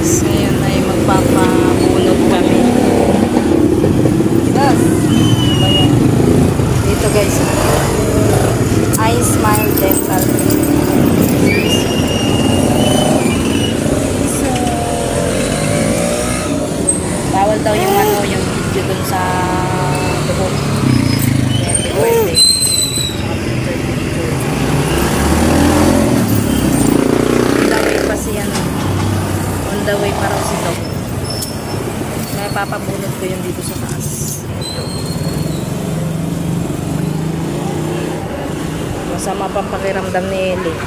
guys, ngayon ay magpapabunod kami. Yes. Dito guys, I Smile Dental. So, bawal daw yung yung video dun sa dugo. Happy birthday. On the way pa raw si Dok. May papabunod ko yun dito sa taas. Masama pang pakiramdam ni Ellie.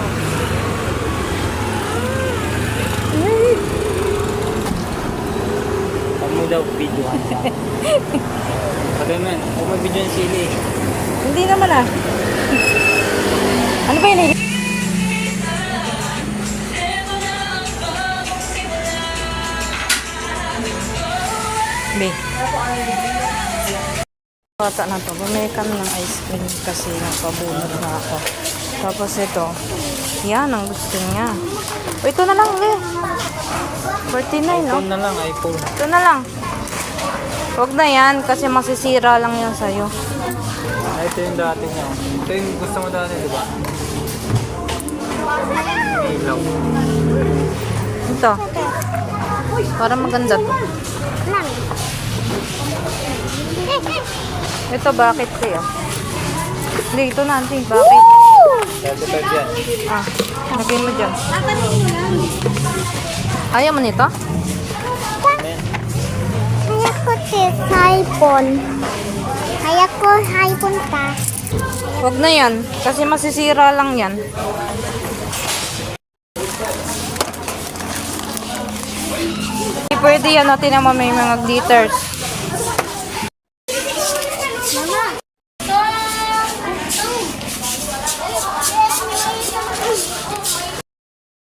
Huwag mo daw videohan siya. Sabi man, huwag mo videohan si Ellie. Hindi naman ah. Ano ba yun? Be. Bata na to. Bumili kami ng ice cream kasi nagpabunod na ako. Tapos ito. Yan ang gusto niya. O, ito na lang eh. 49 no? iPhone na lang, iPhone. Ito na lang. Huwag na yan kasi masisira lang yan sa'yo. Ay, ito yung dati niya. Ito yung gusto mo dati, di ba? Ilaw. Ito. Para maganda to. Ito bakit kaya? Hindi, ito na auntie. Bakit? 35 yan. Ah, lagay mo dyan. Ayaw mo nito? Kaya ko si iPhone. Kaya ko iPhone ka. Huwag na yan. Kasi masisira lang yan. Pwede yan natin naman may mga glitters.